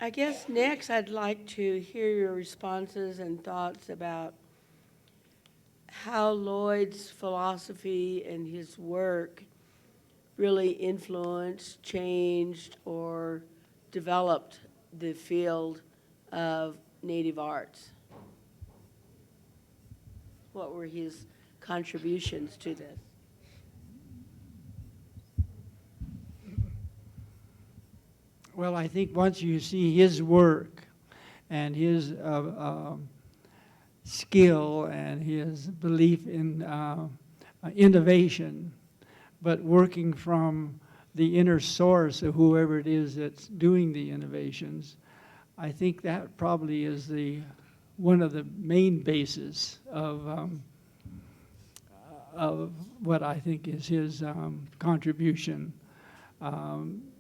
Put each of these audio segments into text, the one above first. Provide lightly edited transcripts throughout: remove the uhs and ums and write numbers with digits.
I guess next I'd like to hear your responses and thoughts about how Lloyd's philosophy and his work really influenced, changed, or developed the field of Native arts. What were his contributions to this? Well, I think once you see his work and his skill and his belief in innovation, but working from the inner source of whoever it is that's doing the innovations, I think that probably is one of the main bases of what I think is his contribution,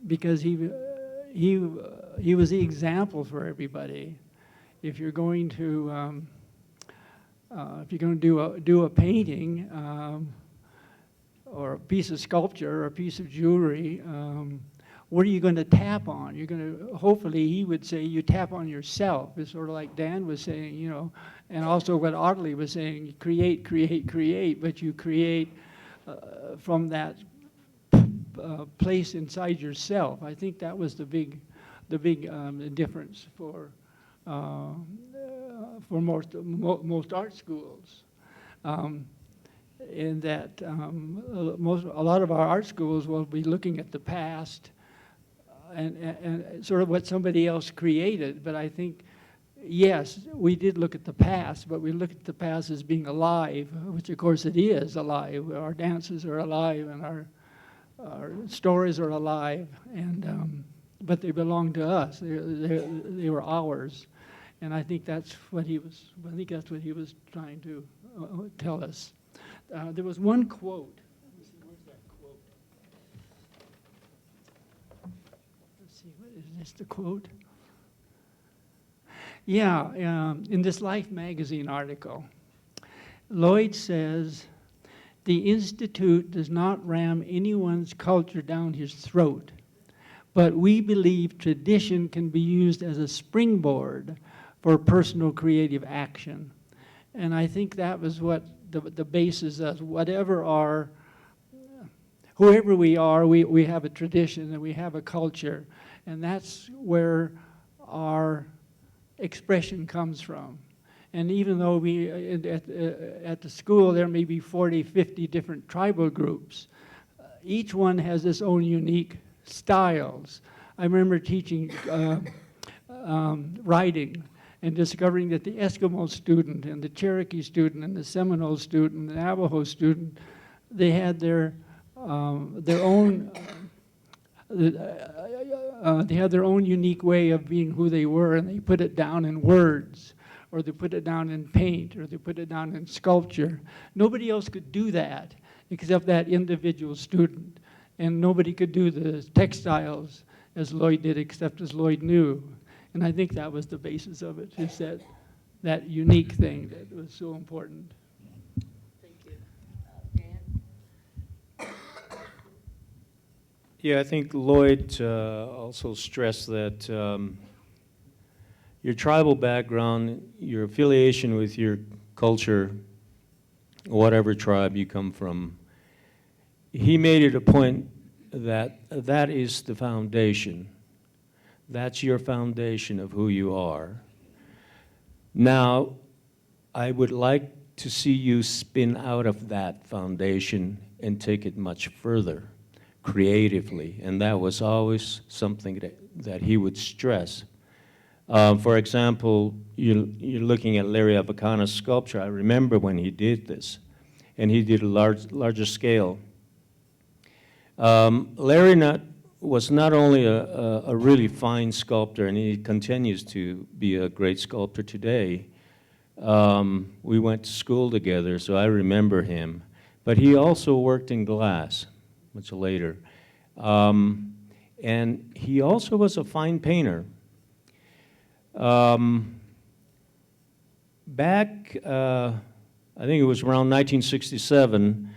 because he was the example for everybody. If you're going to do a painting or a piece of sculpture or a piece of jewelry, what are you going to tap on? You're going to, hopefully, he would say, you tap on yourself. It's sort of like Dan was saying, you know, and also what Audley was saying, create, create, create, but you create from that place inside yourself. I think that was the big difference for most art schools. In that a lot of our art schools will be looking at the past and sort of what somebody else created. But I think, yes, we did look at the past, but we look at the past as being alive, which of course it is alive. Our dances are alive and our stories are alive, and but they belong to us. They were ours, and I think that's what he was. I think that's what he was trying to tell us. There was one quote. Let me see, where's that quote? Let's see, what is this? The quote? Yeah, in this Life magazine article, Lloyd says, "The Institute does not ram anyone's culture down his throat, but we believe tradition can be used as a springboard for personal creative action." And I think that was what the basis of whoever we are, we have a tradition and we have a culture, and that's where our expression comes from. And even though at the school there may be 40, 50 different tribal groups, each one has its own unique styles. I remember teaching writing and discovering that the Eskimo student and the Cherokee student and the Seminole student, the Navajo student, they had their own unique way of being who they were, and they put it down in words, or they put it down in paint, or they put it down in sculpture. Nobody else could do that except that individual student, and nobody could do the textiles as Lloyd did except as Lloyd knew. And I think that was the basis of it, is that unique thing that was so important. Thank you. Dan? Yeah, I think Lloyd also stressed that your tribal background, your affiliation with your culture, whatever tribe you come from, he made it a point that that is the foundation. That's your foundation of who you are. Now, I would like to see you spin out of that foundation and take it much further, creatively. And that was always something that he would stress. For example, you're looking at Larry Abakana's sculpture. I remember when he did this, and he did a larger scale. Larry was not only a really fine sculptor, and he continues to be a great sculptor today. We went to school together, so I remember him. But he also worked in glass much later. And he also was a fine painter. Back, I think it was around 1967,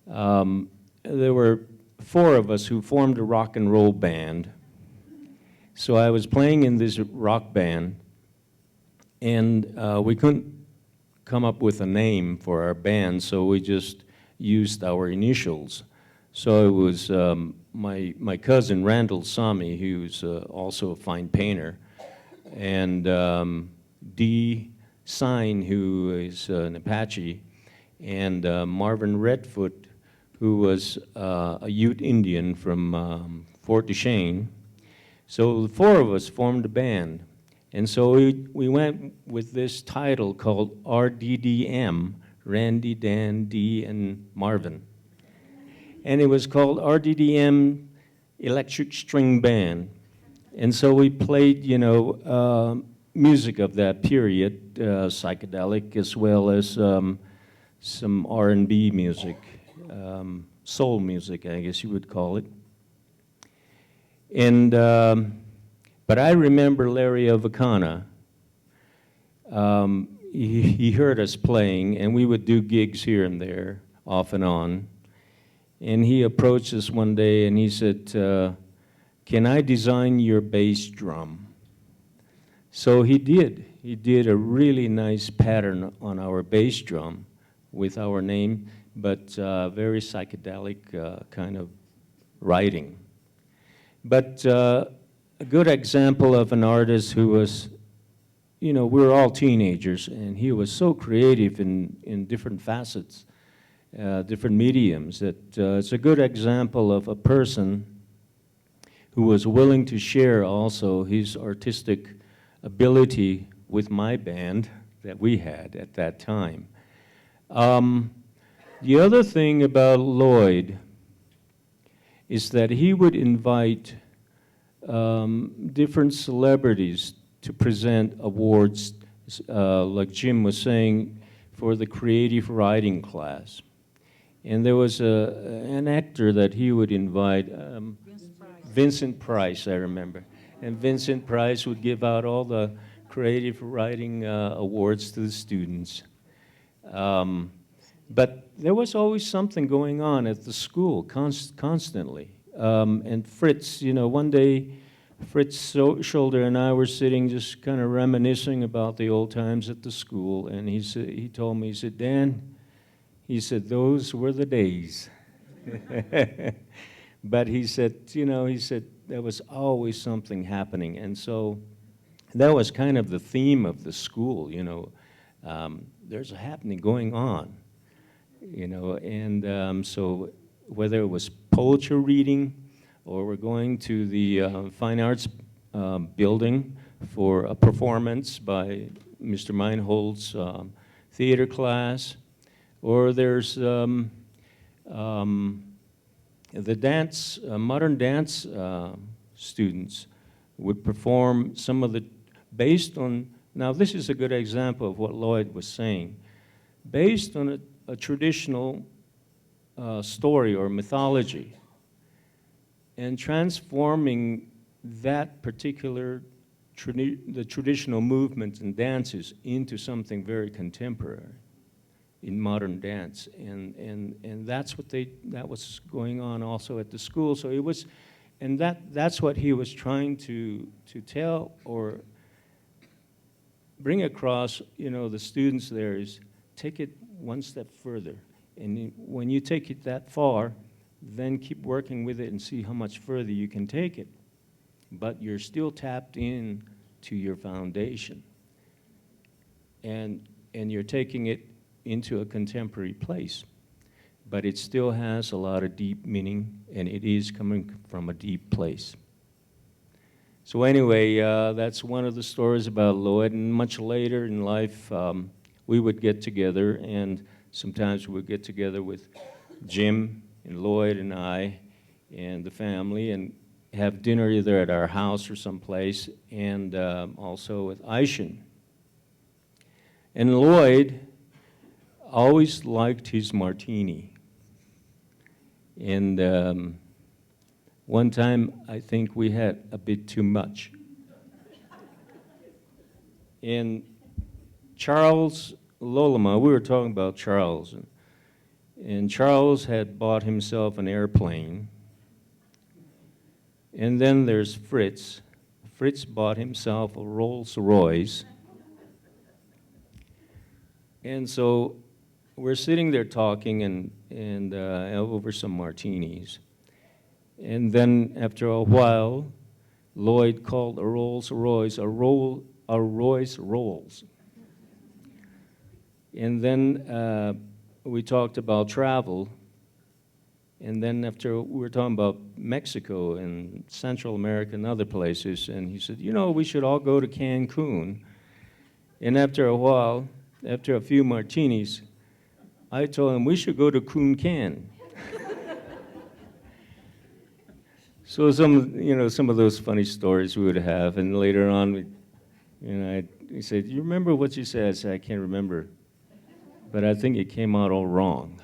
there were 4 of us who formed a rock and roll band. So I was playing in this rock band, and we couldn't come up with a name for our band, so we just used our initials. So it was my cousin Randall Sami, who's also a fine painter, and D. Sign, who is an Apache, and Marvin Redfoot, who was a Ute Indian from Fort Duchesne. So the four of us formed a band. And so we went with this title called RDDM, Randy, Dan, D, and Marvin. And it was called RDDM Electric String Band. And so we played, you know, music of that period, psychedelic, as well as some R&B music, soul music, I guess you would call it. And, but I remember Larry Avacana. He heard us playing, and we would do gigs here and there, off and on. And he approached us one day and he said, can I design your bass drum? So he did. He did a really nice pattern on our bass drum with our name, but very psychedelic kind of writing. But a good example of an artist who was, you know, we were all teenagers, and he was so creative in different facets, different mediums, that it's a good example of a person who was willing to share also his artistic ability with my band that we had at that time. The other thing about Lloyd is that he would invite different celebrities to present awards, like Jim was saying, for the creative writing class. And there was an actor that he would invite, Vincent Price, I remember. And Vincent Price would give out all the creative writing awards to the students. But there was always something going on at the school, constantly. And Fritz, you know, one day, Fritz Scholder and I were sitting just kind of reminiscing about the old times at the school, and he told me, he said, Dan, he said, those were the days. But he said, you know, he said, there was always something happening. And so that was kind of the theme of the school, you know. There's a happening going on, you know. And so whether it was poetry reading or we're going to the Fine Arts building for a performance by Mr. Meinhold's theater class, or there's the dance, modern dance students would perform some of the, based on, now this is a good example of what Lloyd was saying, based on a traditional story or mythology, and transforming that particular, the traditional movements and dances into something very contemporary in modern dance, and that's what that was going on also at the school. So it was, and that's what he was trying to tell or bring across, you know, the students there, is take it one step further, and when you take it that far, then keep working with it and see how much further you can take it, but you're still tapped in to your foundation, and you're taking it into a contemporary place, but it still has a lot of deep meaning, and it is coming from a deep place. So anyway, that's one of the stories about Lloyd, and much later in life, we would get together, and sometimes we would get together with Jim and Lloyd and I and the family and have dinner either at our house or someplace, and also with Aysen. And Lloyd always liked his martini. And one time, I think we had a bit too much. And Charles Lolema, we were talking about Charles, and Charles had bought himself an airplane. And then there's Fritz. Fritz bought himself a Rolls Royce. And so we're sitting there talking and over some martinis. And then after a while, Lloyd called a Rolls Royce a Royce Rolls. And then we talked about travel. And then after we were talking about Mexico and Central America and other places, and he said, you know, we should all go to Cancun. And after a while, after a few martinis, I told him we should go to Kuncan. So some of those funny stories we would have, and later on, he said, "You remember what you said?" I said, "I can't remember, but I think it came out all wrong."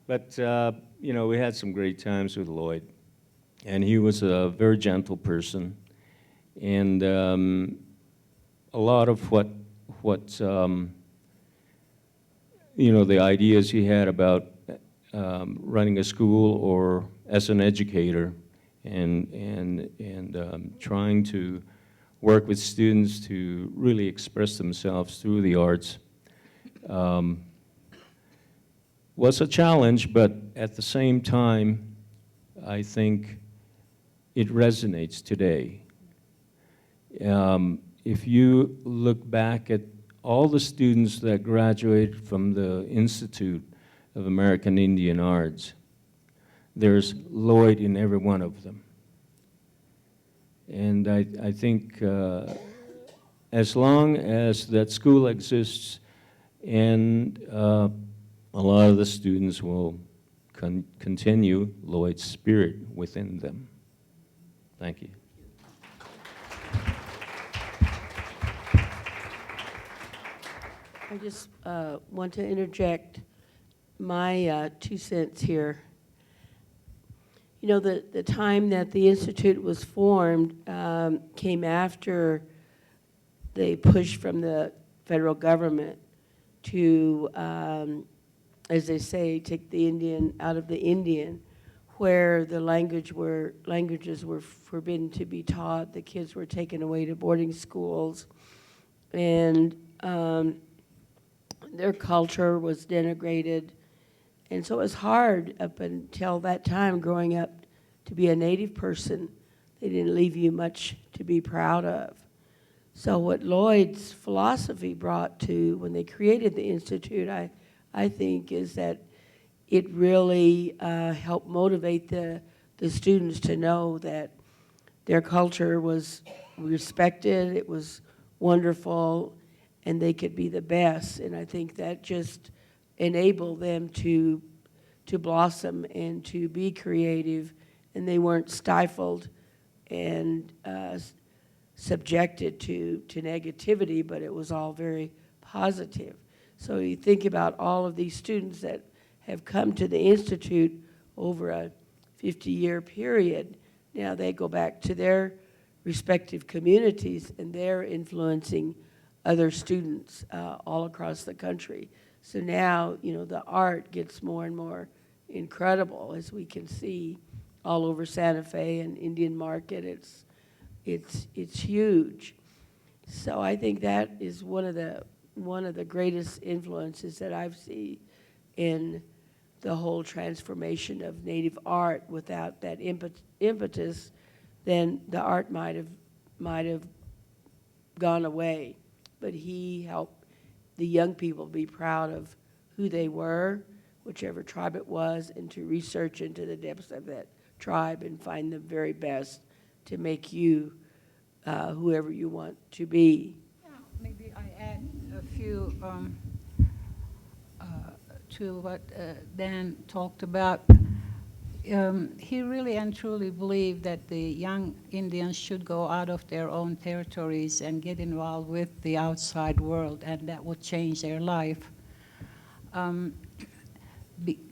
But we had some great times with Lloyd, and he was a very gentle person, and a lot of what the ideas he had about running a school or as an educator, and trying to work with students to really express themselves through the arts was a challenge, but at the same time, I think it resonates today. If you look back at all the students that graduated from the Institute of American Indian Arts, there's Lloyd in every one of them. And I think as long as that school exists, and a lot of the students will continue Lloyd's spirit within them. Thank you. I just want to interject my 2 cents here. You know, the time that the Institute was formed came after they pushed from the federal government to, as they say, take the Indian out of the Indian, where the languages were forbidden to be taught. The kids were taken away to boarding schools, and their culture was denigrated. And so it was hard up until that time growing up to be a Native person. They didn't leave you much to be proud of. So what Lloyd's philosophy brought to when they created the Institute, I think, is that it really helped motivate the students to know that their culture was respected, it was wonderful, and they could be the best. And I think that just enabled them to blossom and to be creative, and they weren't stifled and subjected to negativity, but it was all very positive. So you think about all of these students that have come to the Institute over a 50-year period. Now they go back to their respective communities, and they're influencing other students all across the country. So now, the art gets more and more incredible, as we can see all over Santa Fe and Indian Market. It's huge. So I think that is one of the greatest influences that I've seen in the whole transformation of Native art. Without that impetus, then the art might have gone away. But he helped the young people be proud of who they were, whichever tribe it was, and to research into the depths of that tribe and find the very best to make you whoever you want to be. Yeah, maybe I add a few to what Dan talked about. He really and truly believed that the young Indians should go out of their own territories and get involved with the outside world, and that would change their life.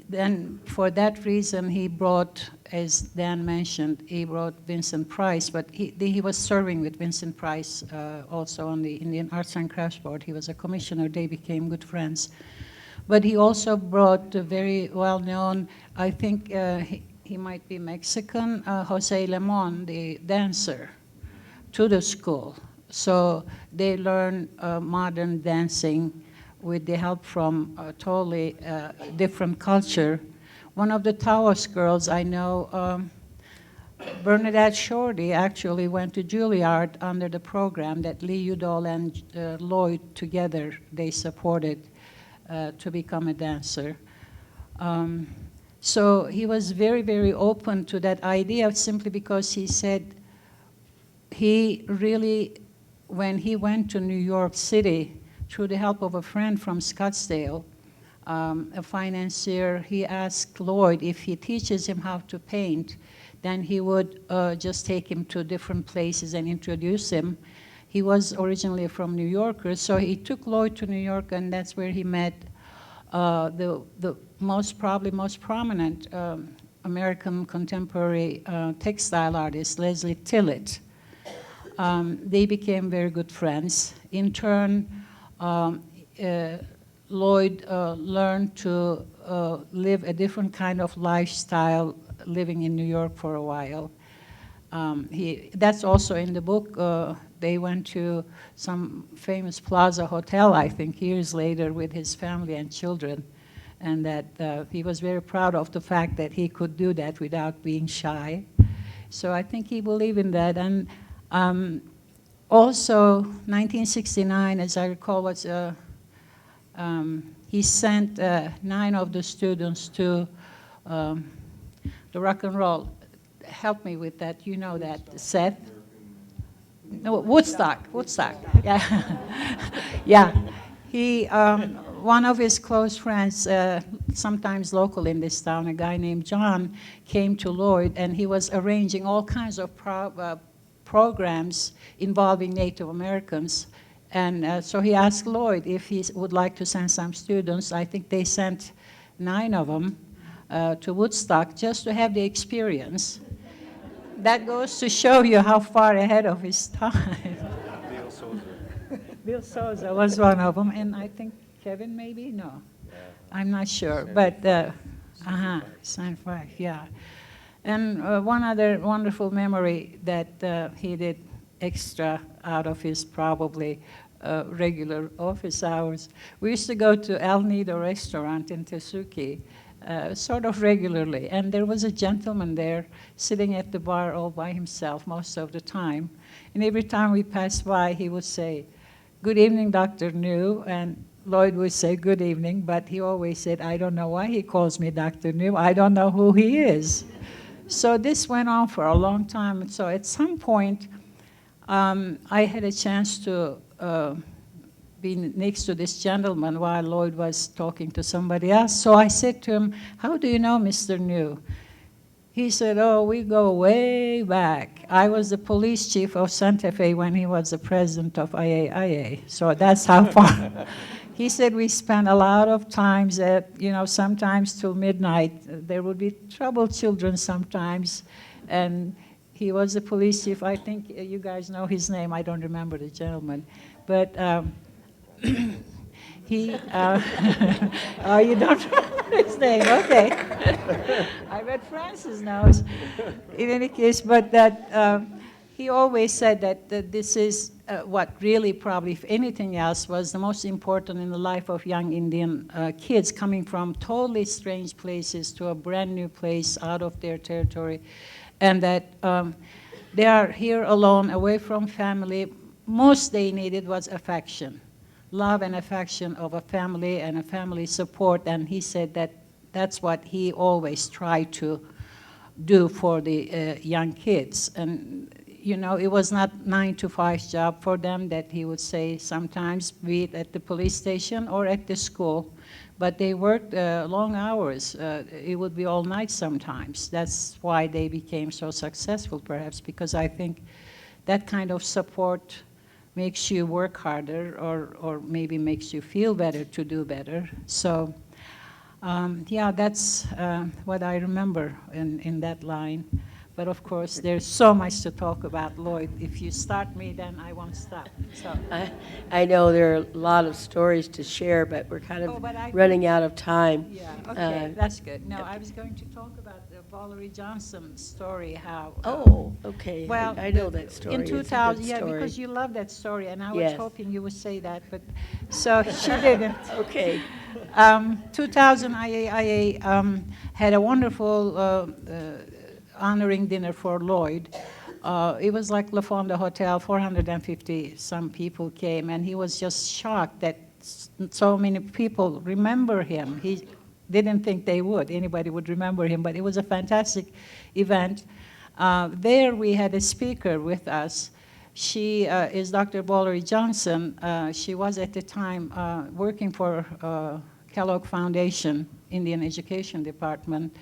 Then for that reason, he brought, as Dan mentioned, he brought Vincent Price, but he was serving with Vincent Price also on the Indian Arts and Crafts Board. He was a commissioner. They became good friends. But he also brought a very well-known, I think he might be Mexican, Jose Lemon, the dancer. to the school. So they learn modern dancing with the help from a totally different culture. One of the Taos girls I know, Bernadette Shorty, actually went to Juilliard under the program that Lee Udall and Lloyd together, they supported to become a dancer. So he was very, very open to that idea simply because he said he really, when he went to New York City, through the help of a friend from Scottsdale, a financier, he asked Lloyd if he teaches him how to paint, then he would just take him to different places and introduce him. He was originally from New Yorker, so he took Lloyd to New York, and that's where he met the probably most prominent American contemporary textile artist, Leslie Tillett. They became very good friends. In turn, Lloyd learned to live a different kind of lifestyle living in New York for a while. That's also in the book. They went to some famous Plaza Hotel, I think, years later with his family and children, and that he was very proud of the fact that he could do that without being shy. So I think he believed in that. And also, 1969, as I recall, was he sent 9 of the students to the rock and roll. Help me with that. You know that, Seth? No, Woodstock. Yeah. Yeah. He, one of his close friends, sometimes local in this town, a guy named John, came to Lloyd, and he was arranging all kinds of programs involving Native Americans. And so he asked Lloyd if he would like to send some students. I think they sent 9 of them to Woodstock just to have the experience. That goes to show you how far ahead of his time. Bill Sousa was one of them, and I think Kevin maybe? No, I'm not sure. But, San Francisco, yeah. And one other wonderful memory that he did extra out of his probably regular office hours. We used to go to El Nido restaurant in Tesuque sort of regularly, and there was a gentleman there sitting at the bar all by himself most of the time. And every time we passed by, he would say, "Good evening, Dr. New," and Lloyd would say, "Good evening," but he always said, "I don't know why he calls me Dr. New. I don't know who he is." So this went on for a long time. And so at some point, I had a chance to be next to this gentleman while Lloyd was talking to somebody else. So I said to him, "How do you know Mr. New?" He said, "Oh, we go way back. I was the police chief of Santa Fe when he was the president of IAIA." So that's how far. He said we spent a lot of times at, sometimes till midnight. There would be troubled children sometimes. And he was the police chief. I think you guys know his name. I don't remember the gentleman. But he, oh, you don't remember his name, okay. I bet Francis knows. In any case, but that he always said that this is what really probably, if anything else, was the most important in the life of young Indian kids coming from totally strange places to a brand new place out of their territory. And that they are here alone, away from family. Most they needed was affection, love and affection of a family and a family support. And he said that that's what he always tried to do for the young kids. And, it was not 9-to-5 job for them, that he would say sometimes, be it at the police station or at the school. But they worked long hours. It would be all night sometimes. That's why they became so successful, perhaps, because I think that kind of support makes you work harder, or maybe makes you feel better to do better. So, yeah, that's what I remember in that line. But of course, there's so much to talk about Lloyd. If you start me, then I won't stop. So. I know there are a lot of stories to share, but we're kind of But running out of time. Yeah, okay, that's good. No, I was going to talk about the Valerie Johnson story, how. Oh, okay. Well, I know that story. In It's a good 2000, yeah, story. because you love that story, and I was Yes. hoping you would say that, but, so she didn't. Okay. 2000 IAIA had a wonderful honoring dinner for Lloyd. It was like La Fonda Hotel, 450 some people came, and he was just shocked that so many people remember him. He didn't think anybody would remember him, but it was a fantastic event. There we had a speaker with us. She is Dr. Valerie Johnson. She was at the time working for Kellogg Foundation, Indian Education Department.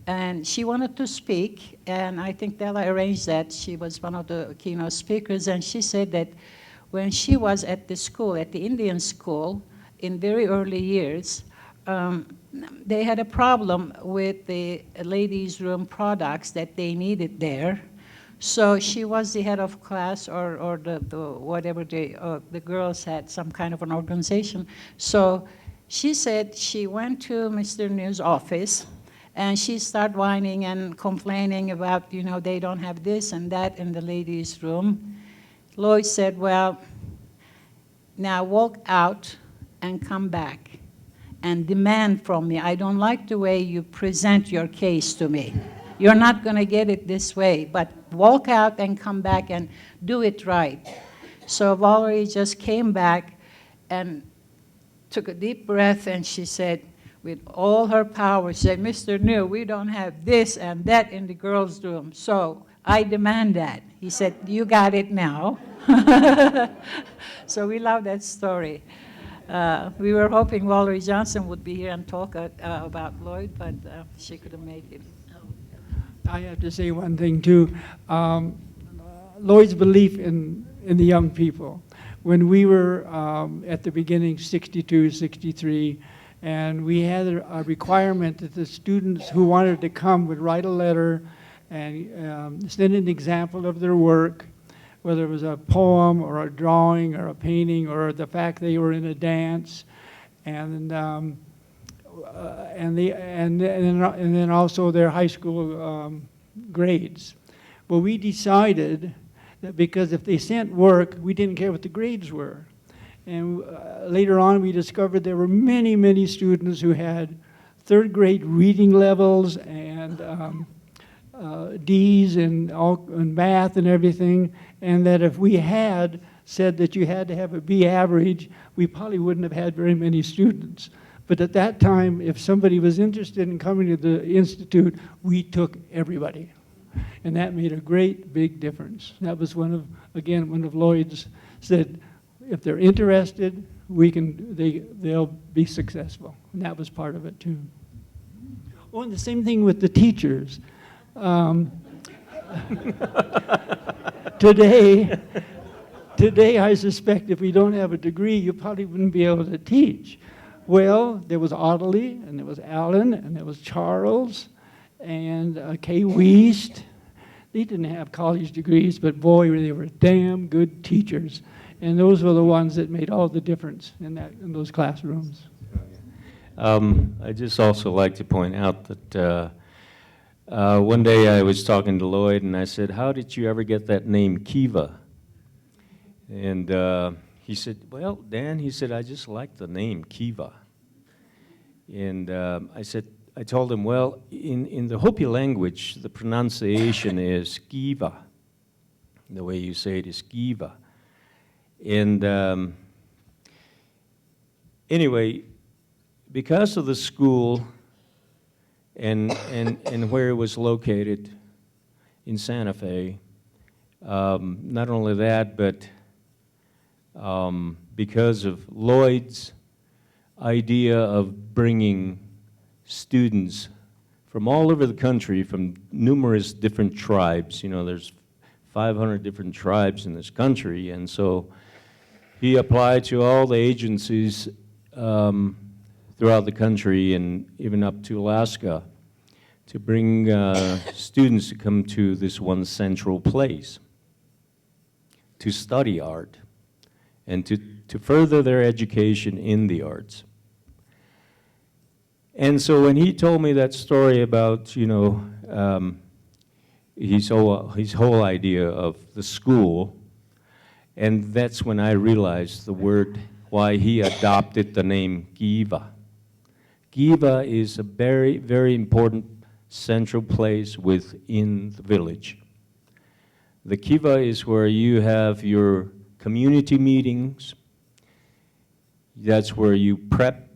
And she wanted to speak, and I think Della arranged that. She was one of the keynote speakers, and she said that when she was at the school, at the Indian school, in very early years, they had a problem with the ladies' room products that they needed there. So she was the head of class, or the whatever the girls had some kind of an organization. So she said she went to Mr. New's office, and she started whining and complaining about, they don't have this and that in the ladies' room. Lloyd said, well, now walk out and come back and demand from me. I don't like the way you present your case to me. You're not going to get it this way, but walk out and come back and do it right. So Valerie just came back and took a deep breath, and she said, with all her power, said, Mr. New, we don't have this and that in the girls' room, so I demand that. He said, you got it now. So we love that story. We were hoping Valerie Johnson would be here and talk about Lloyd, but she couldn't make it. I have to say one thing too. Lloyd's belief in the young people. When we were at the beginning, 62, 63, and we had a requirement that the students who wanted to come would write a letter and send an example of their work, whether it was a poem or a drawing or a painting or the fact they were in a dance, and then also their high school grades. Well, we decided that because if they sent work, we didn't care what the grades were. And later on, we discovered there were many, many students who had third grade reading levels and D's in math and everything, and that if we had said that you had to have a B average, we probably wouldn't have had very many students. But at that time, if somebody was interested in coming to the Institute, we took everybody. And that made a great, big difference. That was one of Lloyd's said, if they're interested, they'll be successful. And that was part of it too. Oh, and the same thing with the teachers. Today, I suspect if we don't have a degree, you probably wouldn't be able to teach. Well, there was Audley, and there was Allen, and there was Charles, and Kay Wiest. They didn't have college degrees, but boy, they were damn good teachers. And those were the ones that made all the difference in those classrooms. I'd just also like to point out that one day I was talking to Lloyd, and I said, how did you ever get that name Kiva? And he said, well, Dan, he said, I just like the name Kiva. And I told him, well, in the Hopi language, the pronunciation is Kiva. The way you say it is Kiva. And anyway, because of the school and where it was located in Santa Fe, not only that, but because of Lloyd's idea of bringing students from all over the country, from numerous different tribes. There's 500 different tribes in this country, and so he applied to all the agencies throughout the country and even up to Alaska to bring students to come to this one central place to study art and to further their education in the arts. And so when he told me that story about, you know, his whole idea of the school, and that's when I realized the word, why he adopted the name Kiva. Kiva is a very, very important central place within the village. The Kiva is where you have your community meetings. That's where you prep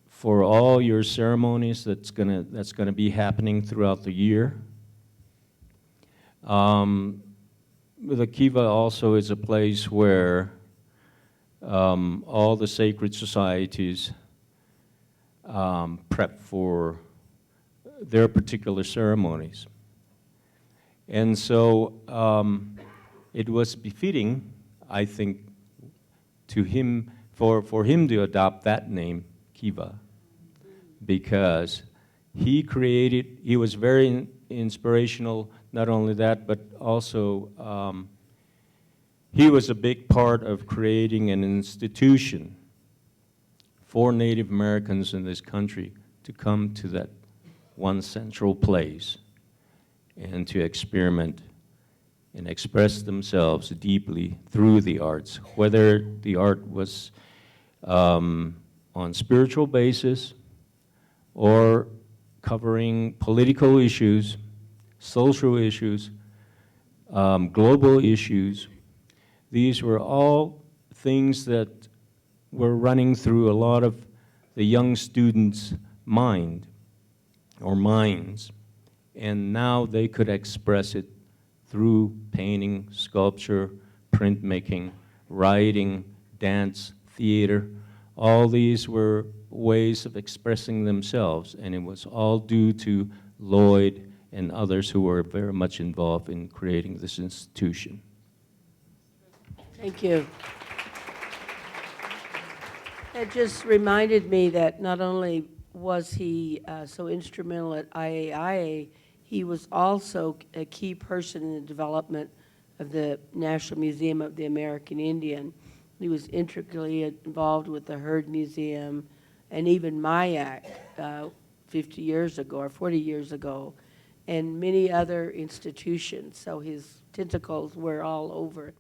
for all your ceremonies that's gonna be happening throughout the year. The Kiva also is a place where all the sacred societies prep for their particular ceremonies. And so it was befitting, I think, to him, for him to adopt that name, Kiva, because he was very inspirational, not only that, but also he was a big part of creating an institution for Native Americans in this country to come to that one central place and to experiment and express themselves deeply through the arts, whether the art was on spiritual basis or covering political issues, social issues, global issues. These were all things that were running through a lot of the young students' mind or minds, and now they could express it through painting, sculpture, printmaking, writing, dance, theater. All these were ways of expressing themselves, and it was all due to Lloyd and others who were very much involved in creating this institution. Thank you. It just reminded me that not only was he so instrumental at IAIA, he was also a key person in the development of the National Museum of the American Indian. He was intricately involved with the Heard Museum and even MIAC 50 years ago or 40 years ago, and many other institutions. So his tentacles were all over.